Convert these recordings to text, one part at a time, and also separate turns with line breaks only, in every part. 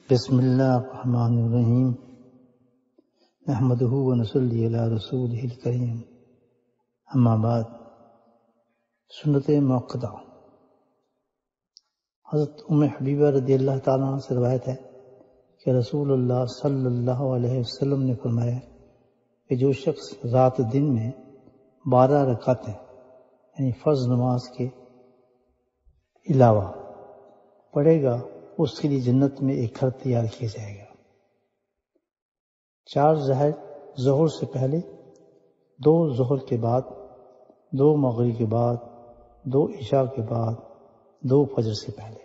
بسم اللہ الرحمن الرحیم نحمدہ ونصلی علی رسولہ الکریم اما بعد۔ سنت موقدہ۔ حضرت ام حبیبہ رضی اللہ تعالیٰ عنہ سے روایت ہے کہ رسول اللہ صلی اللہ علیہ وسلم نے فرمایا کہ جو شخص رات دن میں 12 رکعتیں یعنی فرض نماز کے علاوہ پڑھے گا اس کے لیے جنت میں ایک گھر تیار کیا جائے گا۔ 4 ظہر سے پہلے، 2 ظہر کے بعد، 2 مغرب کے بعد، 2 عشاء کے بعد، 2 فجر سے پہلے۔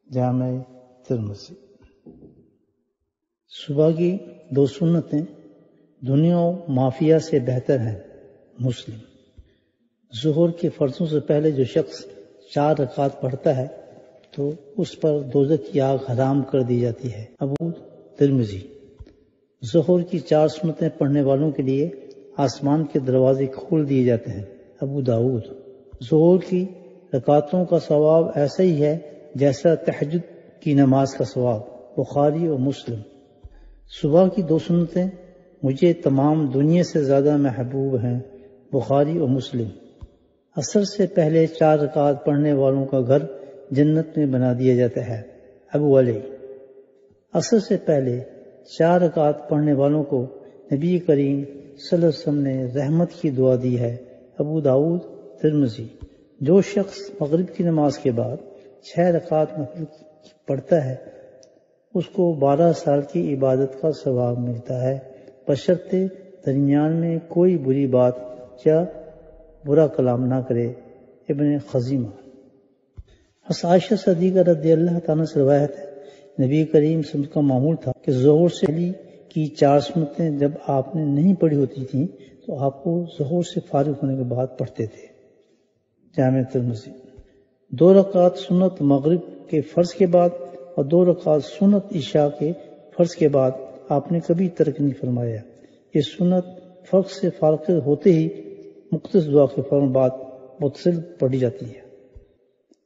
جامع ترمذی۔ صبح کی 2 سنتیں دنیا و مافیہ سے بہتر ہیں۔ مسلم۔ ظہر کے فرضوں سے پہلے جو شخص 4 رکعات پڑھتا ہے تو اس پر دوزخ کی آگ حرام کر دی جاتی ہے۔ ابو ترمذی۔ ظہر کی 4 سنتیں پڑھنے والوں کے لیے آسمان کے دروازے کھول دیے جاتے ہیں۔ ابو داؤد۔ ظہر کی رکعتوں کا ثواب ایسا ہی ہے جیسا تہجد کی نماز کا ثواب۔ بخاری و مسلم۔ صبح کی 2 سنتیں مجھے تمام دنیا سے زیادہ محبوب ہیں۔ بخاری و مسلم۔ عصر سے پہلے 4 رکعات پڑھنے والوں کا گھر جنت میں بنا دیا جاتا ہے۔ ابو علی۔ عصر سے پہلے 4 رکعات پڑھنے والوں کو نبی کریم صلی اللہ علیہ وسلم نے رحمت کی دعا دی ہے۔ ابو داؤد، ترمذی۔ جو شخص مغرب کی نماز کے بعد 6 رکعات نفل پڑھتا ہے اس کو 12 سال کی عبادت کا ثواب ملتا ہے، بشرطے درمیان میں کوئی بری بات یا برا کلام نہ کرے۔ ابن خزیمہ۔ عائشہ صدیقہ رضی اللہ تعالیٰ سے روایت ہے نبی کریم صلی اللہ علیہ وسلم کا معمول تھا کہ ظہر سے پہلے کی 4 سنتیں جب آپ نے نہیں پڑھی ہوتی تھیں تو آپ کو ظہر سے فارغ ہونے کے بعد پڑھتے تھے۔ جامع ترمذی۔ 2 رکعات سنت مغرب کے فرض کے بعد اور 2 رکعات سنت عشاء کے فرض کے بعد آپ نے کبھی ترک نہیں فرمایا۔ یہ سنت فرض سے فارغ ہوتے ہی مختص دعا کے فوراً بعد متصل پڑھی جاتی ہے۔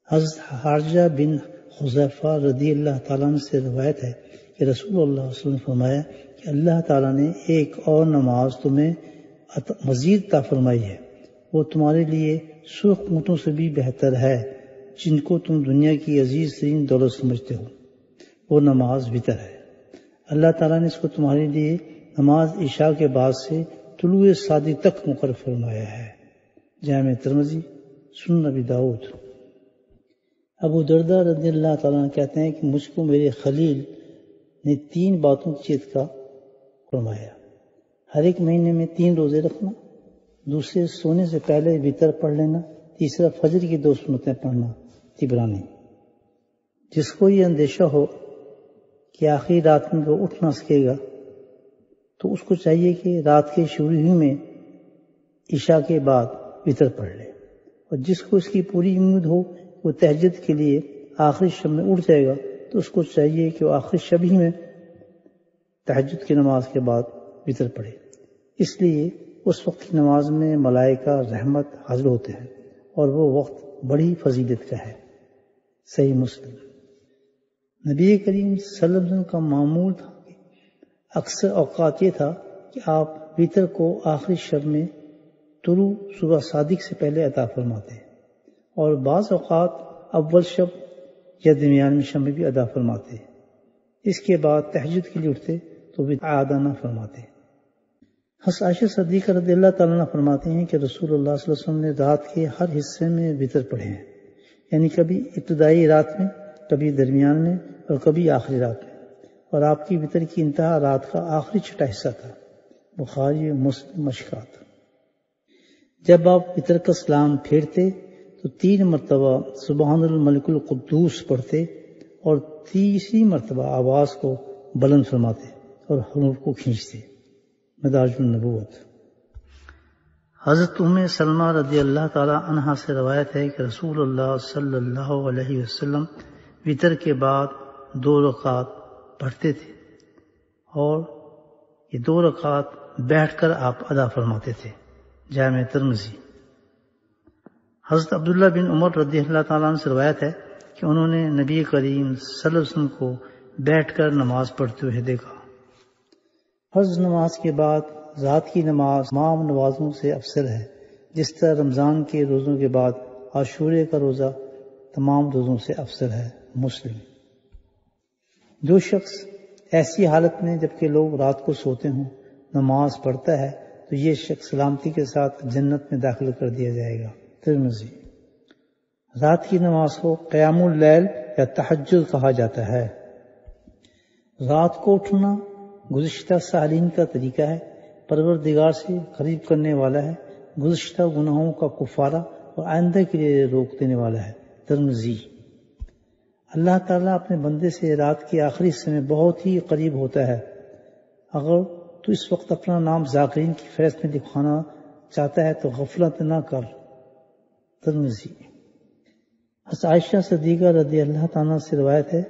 حضرت حارثہ بن حذیفہ رضی اللہ تعالیٰ عنہ سے روایت ہے کہ رسول اللہ صلی اللہ علیہ وسلم نے فرمایا کہ اللہ تعالیٰ نے ایک اور نماز تمہیں مزید عطا فرمائی ہے، وہ تمہارے لیے سرخ اونٹوں سے بھی بہتر ہے جن کو تم دنیا کی عزیز ترین دولت سمجھتے ہو، وہ نماز وتر ہے۔ اللہ تعالیٰ نے اس کو تمہارے لیے نماز عشاء کے بعد سے طلوع صادق تک مقرر فرمایا ہے۔ جامع ترمذی۔ سنن ابی داؤد۔ ابو درداء رضی اللہ تعالیٰ عنہ کہتے ہیں کہ مجھ کو میرے خلیل نے 3 باتوں کی چیت کا فرمایا: ہر ایک مہینے میں 3 روزے رکھنا، دوسرے سونے سے پہلے وتر پڑھ لینا، تیسرا فجر کی 2 سنتیں پڑھنا۔ طبرانی۔ جس کو یہ اندیشہ ہو کہ آخری رات میں وہ اٹھ نہ سکے گا تو اس کو چاہیے کہ رات کے شروع ہی میں عشاء کے بعد وتر پڑھ لے، اور جس کو اس کی پوری امید ہو وہ تہجد کے لیے آخری شب میں اٹھ جائے گا تو اس کو چاہیے کہ وہ آخری شب ہی میں تہجد کی نماز کے بعد وتر پڑھے، اس لیے اس وقت کی نماز میں ملائکہ رحمت حاضر ہوتے ہیں اور وہ وقت بڑی فضیلت کا ہے۔ صحیح مسلم۔ نبی کریم صلی اللہ علیہ وسلم کا معمول تھا کہ اکثر اوقات یہ تھا کہ آپ وتر کو آخری شب میں طلوع صبح صادق سے پہلے عطا فرماتے ہیں، اور بعض اوقات اول شب یا درمیان شب میں بھی ادا فرماتے ہیں۔ اس کے بعد تہجد کے لیے اٹھتے تو بھی ادا نہ فرماتے۔ حضرت عائشہ صدیقہ رضی اللہ تعالیٰ عنہ فرماتے ہیں کہ رسول اللہ صلی اللہ علیہ وسلم نے رات کے ہر حصے میں وتر پڑھے ہیں، یعنی کبھی ابتدائی رات میں، کبھی درمیان میں اور کبھی آخری رات میں، اور آپ کی وتر کی انتہا رات کا آخری چھٹا حصہ تھا۔ بخاری و مسلم۔ مشکات۔ جب آپ وتر کا سلام پھیرتے تو 3 مرتبہ سبحان الملک القدوس پڑھتے اور تیسری مرتبہ آواز کو بلند فرماتے اور حروف کو کھینچتے۔ مدارج النبوت۔ حضرت ام سلمہ رضی اللہ تعالی عنہا سے روایت ہے کہ رسول اللہ صلی اللہ علیہ وسلم وتر کے بعد 2 رکعات پڑھتے تھے، اور یہ 2 رکعات بیٹھ کر آپ ادا فرماتے تھے۔ جامع ترمذی۔ حضرت عبداللہ بن عمر رضی اللہ تعالیٰ عنہ سے روایت ہے کہ انہوں نے نبی کریم صلی اللہ علیہ وسلم کو بیٹھ کر نماز پڑھتے ہوئے دیکھا۔ فرض نماز کے بعد رات کی نماز تمام نمازوں سے افضل ہے، جس طرح رمضان کے روزوں کے بعد عاشورے کا روزہ تمام روزوں سے افضل ہے۔ مسلم۔ جو شخص ایسی حالت میں جبکہ لوگ رات کو سوتے ہوں نماز پڑھتا ہے تو یہ شخص سلامتی کے ساتھ جنت میں داخل کر دیا جائے گا۔ ترمذی۔ رات کی نماز کو قیام اللیل یا تہجد کہا جاتا ہے۔ رات کو اٹھنا گزشتہ صالحین کا طریقہ ہے، پروردگار سے قریب کرنے والا ہے، گزشتہ گناہوں کا کفارہ اور آئندہ کے لیے روک دینے والا ہے۔ ترمذی۔ اللہ تعالیٰ اپنے بندے سے رات کے آخری حصے میں بہت ہی قریب ہوتا ہے۔ اگر تو اس وقت اپنا نام ذاکرین کی فہرست میں لکھوانا چاہتا ہے تو غفلت نہ کر۔ ترمذی۔ حضرت عائشہ صدیقہ رضی اللہ تعالیٰ سے روایت ہے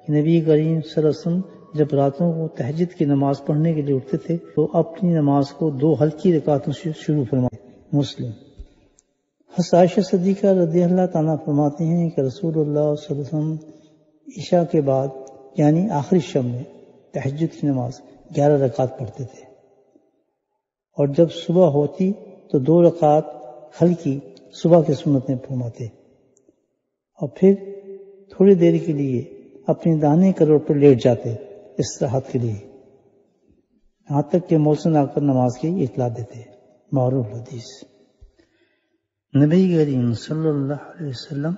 کہ نبی کریم صلی اللہ علیہ وسلم جب راتوں کو تہجد کی نماز پڑھنے کے لیے اٹھتے تھے تو اپنی نماز کو 2 ہلکی رکعتوں سے شروع فرمائے۔ مسلم۔ حضرت عائشہ صدیقہ رضی اللہ تعالیٰ فرماتے ہیں کہ رسول اللہ صلی اللہ علیہ وسلم عشاء کے بعد یعنی آخری شب میں تہجد کی نماز 11 رکعت پڑھتے تھے، اور جب صبح ہوتی تو 2 رکعت ہلکی صبح کی سنت میں فرماتے، اور پھر تھوڑی دیر کے لیے اپنی داہنے کروٹ پر لیٹ جاتے استراحت کے لیے، یہاں تک کہ مؤذن آ کر نماز کی اطلاع دیتے۔ معروف حدیث۔ نبی کریم صلی اللہ علیہ وسلم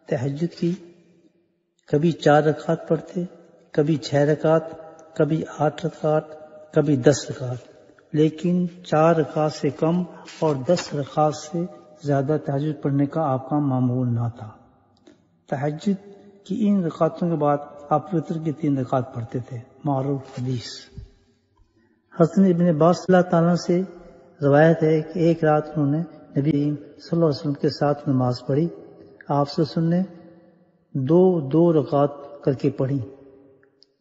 تہجد کی کبھی 4 رکعت پڑھتے، کبھی 6 رکعت، کبھی 8 رکعت، کبھی 10 رکعت، لیکن 4 رکعت سے کم اور 10 رکعت سے زیادہ تہجد پڑھنے کا آپ کا معمول نہ تھا۔ تہجد کی ان رکعتوں کے بعد آپ وتر کی 3 رکعت پڑھتے تھے۔ معروف حدیث۔ حضرت ابن عباس اللہ تعالیٰ سے روایت ہے کہ ایک رات انہوں نے نبی صلی اللہ علیہ وسلم کے ساتھ نماز پڑھی۔ آپ صلی اللہ علیہ وسلم نے 2 رکعت کر کے پڑھی،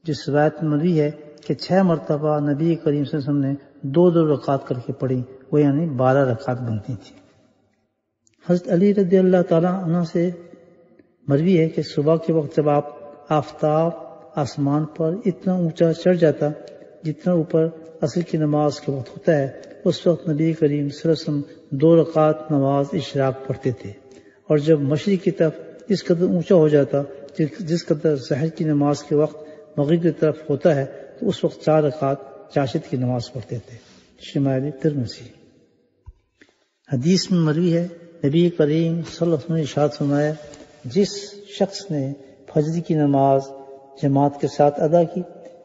جس روایت میں مروی ہے کہ 6 مرتبہ نبی کریم صلی اللہ علیہ وسلم نے 2 رکعت کر کے پڑھی، وہ یعنی 12 رکعت بنتی تھی۔ حضرت علی رضی اللہ تعالیٰ عنہ سے مروی ہے کہ صبح کے وقت جب آفتاب آسمان پر اتنا اونچا چڑھ جاتا جتنا اوپر عصر کی نماز کے وقت ہوتا ہے، اس وقت نبی کریم صلی اللہ علیہ وسلم 2 رکعت نماز اشراق پڑھتے تھے، اور جب مشرق کی طرف اس قدر اونچا ہو جاتا جس قدر ظہر کی نماز کے وقت مغرب کی طرف ہوتا ہے تو اس وقت 4 رکعت چاشت کی نماز پڑھتے تھے۔ شمائل ترمذی۔ حدیث میں مروی ہے نبی کریم صلی اللہ علیہ وسلم نے ارشاد فرمایا، جس شخص نے فجر کی نماز جماعت کے ساتھ ادا کی،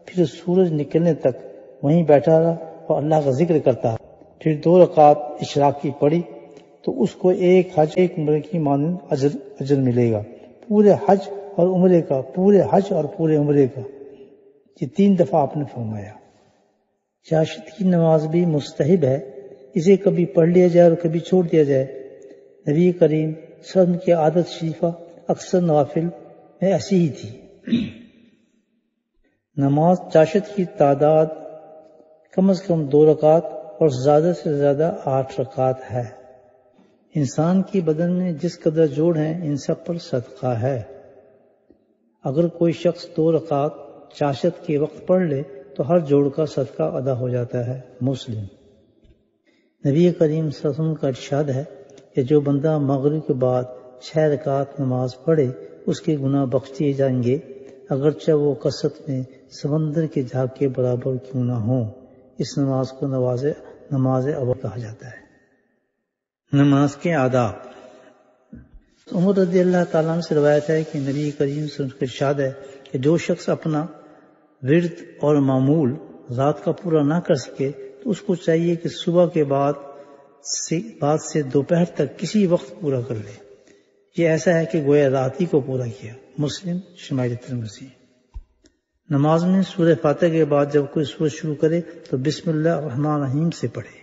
پھر سورج نکلنے تک وہیں بیٹھا رہا اور اللہ کا ذکر کرتا، پھر 2 رکعت اشراق کی پڑھی، تو اس کو ایک حج ایک عمرے کی مانند اجر ملے گا، پورے حج اور عمرے کا، پورے حج اور پورے عمرے کا۔ یہ 3 دفعہ آپ نے فرمایا۔ چاشت کی نماز بھی مستحب ہے، اسے کبھی پڑھ لیا جائے اور کبھی چھوڑ دیا جائے۔ نبی کریم صلی اللہ علیہ وسلم کی عادت شریفہ اکثر نوافل میں ایسی ہی تھی۔ نماز چاشت کی تعداد کم از کم 2 رکعت اور زیادہ سے زیادہ 8 رکعت ہے۔ انسان کی بدن میں جس قدر جوڑ ہیں ان سب پر صدقہ ہے۔ اگر کوئی شخص 2 رکعت چاشت کے وقت پڑھ لے تو ہر جوڑ کا صدقہ ادا ہو جاتا ہے۔ مسلم۔ نبی کریم صلی اللہ علیہ وسلم کا ارشاد ہے کہ جو بندہ مغرب کے بعد 6 رکعت نماز پڑھے اس کے گناہ بخش دیے جائیں گے، اگرچہ وہ کثرت میں سمندر کے جھاگ کے برابر کیوں نہ ہوں۔ اس نماز کو نماز اول کہا جاتا ہے۔ نماز کے آداب۔ عمر رضی اللہ تعالیٰ عنہ سے روایت ہے کہ نبی کریم صلی اللہ علیہ وسلم کا ارشاد ہے کہ جو شخص اپنا ورد اور معمول رات کا پورا نہ کر سکے تو اس کو چاہیے کہ صبح کے بعد سے دوپہر تک کسی وقت پورا کر لے۔ یہ ایسا ہے کہ گویا رات ہی کو پورا کیا۔ مسلم۔ شمائل ترمذی۔ نماز میں سورہ فاتحہ کے بعد جب کوئی سورت شروع کرے تو بسم اللہ الرحمن الرحیم سے پڑھے۔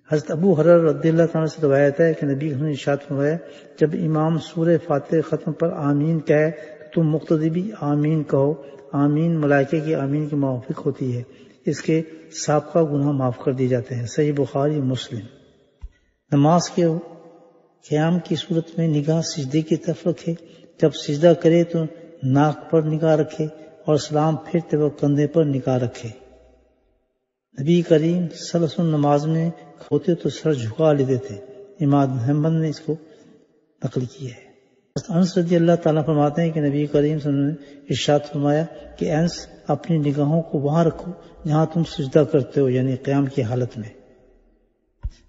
حضرت ابو ہریرہ رضی اللہ تعالیٰ سے روایت ہے کہ نبی نے ارشاد فرمایا، جب امام سورہ فاتحہ ختم پر آمین کہے تو تم مقتدی بھی آمین کہو۔ آمین ملائکہ کی آمین کے موافق ہوتی ہے، اس کے سابقہ گناہ معاف کر دیے جاتے ہیں۔ صحیح بخاری مسلم۔ نماز کے قیام کی صورت میں نگاہ سجدے کی طرف رکھے، جب سجدہ کرے تو ناک پر نگاہ رکھے اور سلام پھرتے وقت کندھے پر نگاہ رکھے۔ نبی کریم صلی اللہ علیہ وسلم نماز میں ہوتے تو سر جھکا لیتے تھے۔ امام محمد نے اس کو نقل کیا ہے۔ انس رضی اللہ تعالیٰ فرماتے ہیں کہ نبی کریم صلی اللہ علیہ وسلم نے ارشاد فرمایا کہ انس اپنی نگاہوں کو وہاں رکھو جہاں تم سجدہ کرتے ہو، یعنی قیام کی حالت میں۔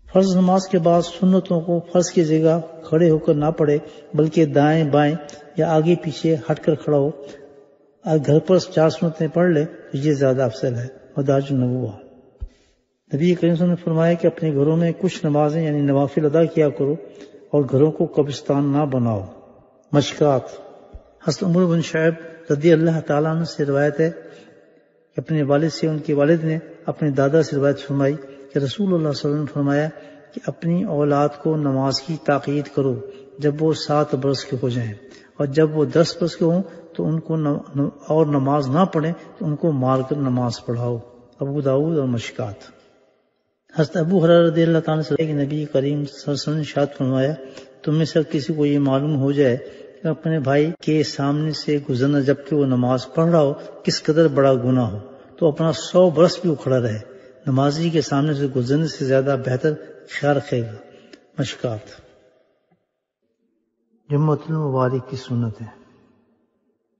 فرض نماز کے بعد سنتوں کو فرض کی جگہ کھڑے ہو کر نہ پڑھے بلکہ دائیں بائیں یا آگے پیچھے ہٹ کر کھڑا ہو۔ اگر گھر پر 4 سنتیں پڑھ لے تو یہ زیادہ افضل ہے۔ مدارج النبوہ۔ نبی کریم صلی اللہ علیہ وسلم نے فرمایا کہ اپنے گھروں میں کچھ نمازیں یعنی نوافل ادا کیا کرو اور گھروں کو قبرستان نہ بناؤ۔ مشکات۔ حضرت عمر بن شعیب رضی اللہ تعالیٰ عنہ سے روایت ہے کہ اپنے والد سے ان کے والد نے اپنے دادا سے روایت فرمائی کہ رسول اللہ صلی اللہ علیہ وسلم نے فرمایا کہ اپنی اولاد کو نماز کی تاکید کرو جب وہ 7 برس کے ہو جائیں، اور جب وہ 10 برس کے ہوں تو ان کو اور نماز نہ پڑھیں تو ان کو مار کر نماز پڑھاؤ۔ ابو داؤد اور مشکات۔ حضرت ابو ہریرہ رضی اللہ تعالیٰ عنہ سے کہ نبی کریم صلی اللہ علیہ وسلم نے ارشاد فرمایا تم میں سے کسی کو یہ معلوم ہو جائے کہ اپنے بھائی کے سامنے سے گزرنا جبکہ وہ نماز پڑھ رہا ہو کس قدر بڑا گناہ ہو تو اپنا 100 برس بھی کھڑا رہے، نمازی کے سامنے سے گزرنے سے زیادہ بہتر خیال رکھے گا۔ مشکات۔ جمعۃ المبارک کی سنت ہے۔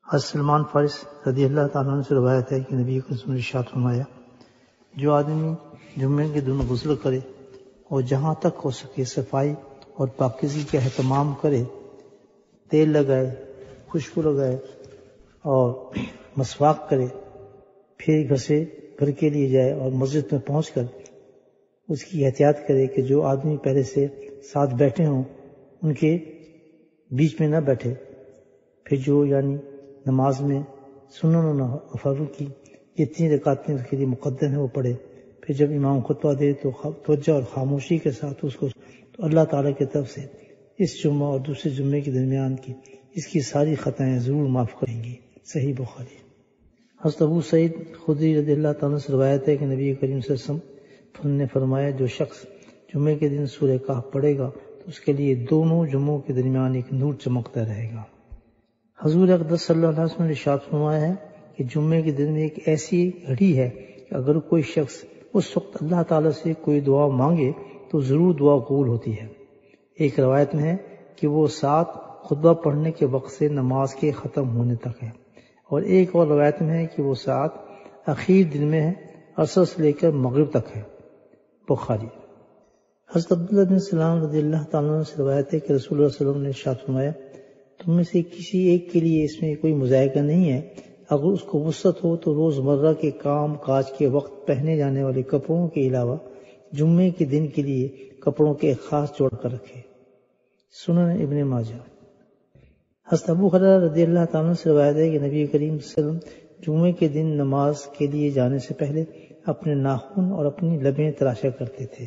حضرت سلمان فارس رضی اللہ تعالیٰ عنہ سے روایت ہے کہ نبی صلی اللہ علیہ وسلم نے ارشاد فرمایا جو آدمی جمعے کے دن غسل کرے اور جہاں تک ہو سکے صفائی اور پاکیزگی کا اہتمام کرے، تیل لگائے، خوشبو لگائے اور مسواک کرے، پھر گھر کے لیے جائے اور مسجد میں پہنچ کر اس کی احتیاط کرے کہ جو آدمی پہلے سے ساتھ بیٹھے ہوں ان کے بیچ میں نہ بیٹھے، پھر جو یعنی نماز میں سنن و نوافل کی جتنی رکعتیں اس کے لیے مقدم ہیں وہ پڑھے، پھر جب امام خطبہ دے تو توجہ اور خاموشی کے ساتھ اس کو تو اللہ تعالیٰ کی طرف سے اس جمعہ اور دوسرے جمعے کے درمیان کی اس کی ساری خطائیں ضرور معاف کریں گی۔ صحیح بخاری۔ حضرت ابو سعید خدری رضی اللہ تعالیٰ سے روایت ہے کہ نبی کریم صلی اللہ علیہ وسلم نے فرمایا جو شخص جمعے کے دن سورہ کہف پڑھے گا تو اس کے لیے دونوں جمعوں کے درمیان ایک نور چمکتا رہے گا۔ حضور اقدس صلی اللہ علیہ وسلم نے ارشاد فرمایا ہے کہ جمعے کے دن میں ایک ایسی گھڑی ہے کہ اگر کوئی شخص اس وقت اللہ تعالیٰ سے کوئی دعا مانگے تو ضرور دعا قبول ہوتی ہے۔ ایک روایت میں ہے کہ وہ 7 خطبہ پڑھنے کے وقت سے نماز کے ختم ہونے تک ہے، اور ایک اور روایت میں ہے کہ وہ 7 اخیر دن میں ہے، عصر سے لے کر مغرب تک ہے۔ بخاری۔ حضرت عبداللہ بن سلام رضی اللہ تعالیٰ عنہ سے روایت ہے کہ رسول اللہ صلی اللہ علیہ وسلم نے ارشاد فرمایا تم میں سے کسی ایک کے لیے اس میں کوئی مذائقہ نہیں ہے، اگر اس کو وسعت ہو تو روزمرہ کے کام کاج کے وقت پہنے جانے والے کپڑوں کے علاوہ جمعے کے دن کے لیے کپڑوں کے خاص جوڑ کر رکھے۔ سنن ابن ماجہ۔ حضرت ابو ہریرہ رضی اللہ تعالیٰ سے روایت ہے کہ نبی کریم صلی اللہ علیہ وسلم جمعے کے دن نماز کے لیے جانے سے پہلے اپنے ناخن اور اپنی لبیں تراشا کرتے تھے۔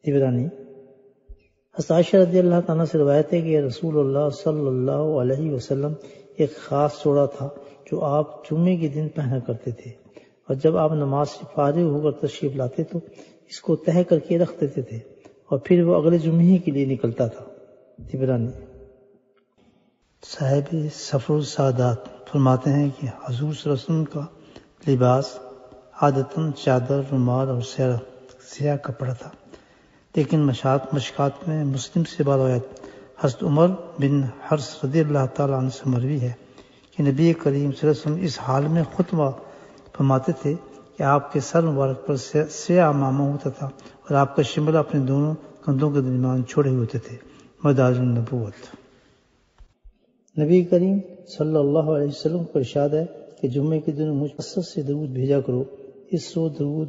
عبرانی۔ حضرت عائشہ رضی اللہ تعالیٰ سے روایت ہے کہ رسول اللہ صلی اللہ علیہ وسلم ایک خاص جوڑا تھا جو آپ جمعے کے دن پہنا کرتے تھے، اور جب آپ نماز سے فارغ ہو کر تشریف لاتے تو اس کو تہہ کر کے رکھ دیتے تھے اور پھر وہ اگلے جمعے کے لیے نکلتا تھا۔ عبرانی۔ صاحب سفر السعادات فرماتے ہیں کہ حضور صلی اللہ علیہ وسلم کا لباس عادتاً چادر، رومال اور سیاہ کپڑا تھا، لیکن مشکات میں مسلم سے روایت حضرت عمر بن حرس رضی اللہ تعالیٰ عنہ سے مروی ہے کہ نبی کریم صلی اللہ علیہ وسلم اس حال میں خطبہ فرماتے تھے کہ آپ کے سر مبارک پر سیاہ عمامہ ہوتا تھا اور آپ کا شملہ اپنے دونوں کندھوں کے درمیان چھوڑے ہوتے تھے۔ مدارج النبوت۔ نبی کریم صلی اللہ علیہ وسلم کو ارشاد ہے کہ جمعے کے دن مجھ پر سے درود بھیجا کرو، اس روز درود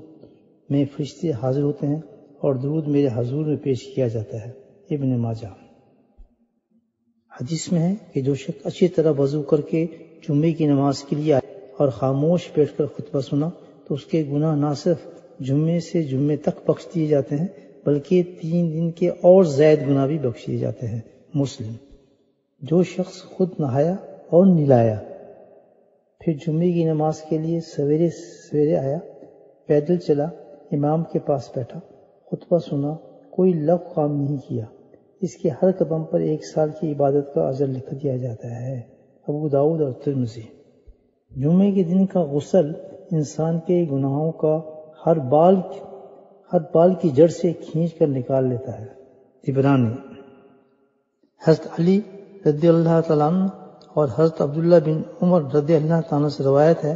میں فرشتے حاضر ہوتے ہیں اور درود میرے حضور میں پیش کیا جاتا ہے۔ ابن ماجہ۔ حدیث میں ہے کہ جو شخص اچھی طرح وضو کر کے جمعے کی نماز کے لیے آئے اور خاموش بیٹھ کر خطبہ سنا تو اس کے گناہ نہ صرف جمعے سے جمعے تک بخش دیے جاتے ہیں بلکہ 3 دن کے اور زائد گناہ بھی بخش دیے جاتے ہیں۔ مسلم۔ جو شخص خود نہایا اور نہلایا پھر جمعے کی نماز کے لیے سویرے سویرے آیا، پیدل چلا، امام کے پاس بیٹھا، خطبہ سنا، کوئی لغو کام نہیں کیا، اس کے ہر قدم پر 1 سال کی عبادت کا اجر لکھ دیا جاتا ہے۔ ابو داؤد اور ترمذی۔ جمعے کے دن کا غسل انسان کے گناہوں کا ہر بال کی جڑ سے کھینچ کر نکال لیتا ہے۔ عبرانی۔ حضرت علی رضی اللہ تعالیٰ عنہ اور حضرت عبداللہ بن عمر رضی اللہ تعالیٰ سے روایت ہے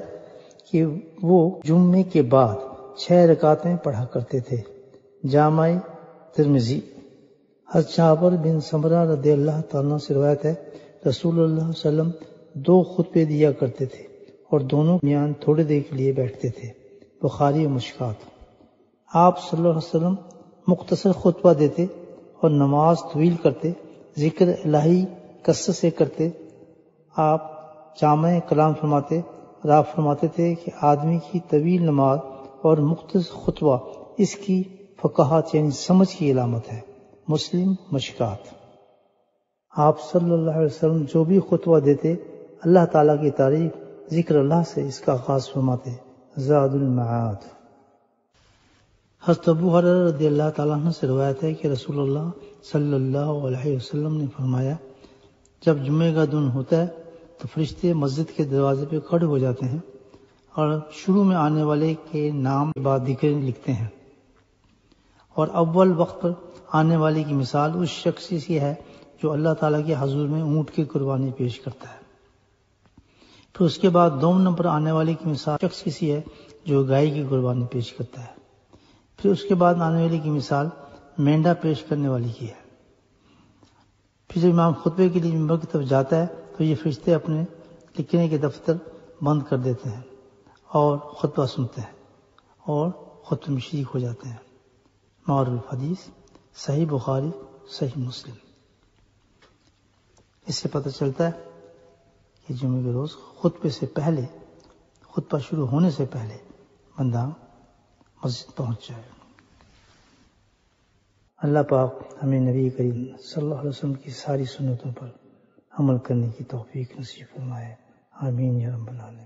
کہ وہ جمعے کے بعد 6 رکعتیں پڑھا کرتے تھے۔ جامع ترمذی۔ حضرت جابر بن سمرہ رضی اللہ تعالیٰ سے روایت ہے رسول اللہ صلی اللہ علیہ وسلم 2 خطبے دیا کرتے تھے اور دونوں درمیان تھوڑے دیر کے لیے بیٹھتے تھے۔ بخاری و مشکات۔ آپ صلی اللہ علیہ وسلم مختصر خطبہ دیتے اور نماز طویل کرتے، ذکر الہی کثرت سے کرتے۔ آپ جامع کلام فرماتے اور آپ فرماتے تھے کہ آدمی کی طویل نماز اور مختصر خطبہ اس کی فقاہت یعنی سمجھ کی علامت ہے۔ مسلم مشکات۔ آپ صلی اللہ علیہ وسلم جو بھی خطبہ دیتے اللہ تعالیٰ کی تعریف ذکر اللہ سے اس کا آغاز فرماتے۔ زاد المعاد۔ حضرت ابو ہریرہ رضی اللہ تعالیٰ عنہ سے روایت ہے کہ رسول اللہ صلی اللہ علیہ وسلم نے فرمایا جب جمعے کا دن ہوتا ہے تو فرشتے مسجد کے دروازے پہ کھڑے ہو جاتے ہیں اور شروع میں آنے والے کے نام کے بعد ذکر لکھتے ہیں، اور اول وقت پر آنے والے کی مثال اس شخص کی ہے جو اللہ تعالیٰ کے حضور میں اونٹ کی قربانی پیش کرتا ہے۔ پھر اس کے بعد دوم نمبر آنے والے کی مثال شخص کسی ہے جو گائے کی قربانی پیش کرتا ہے۔ پھر اس کے بعد آنے والے کی مثال مینڈا پیش کرنے والی کی ہے۔ پھر جب امام خطبے کے لیے ممبر کی طرف جاتا ہے تو یہ فرشتے اپنے لکھنے کے دفتر بند کر دیتے ہیں اور خطبہ سنتے ہیں اور خطبے میں شریک ہو جاتے ہیں۔ معروف حدیث صحیح بخاری صحیح مسلم۔ اس سے پتہ چلتا ہے کہ جمعے کے روز خطبے سے پہلے، خطبہ شروع ہونے سے پہلے بندہ مسجد پہنچ جائے۔ اللہ پاک ہمیں نبی کریم صلی اللہ علیہ وسلم کی ساری سنتوں پر عمل کرنے کی توفیق نصیب فرمائے۔ آمین یا رب العالمین۔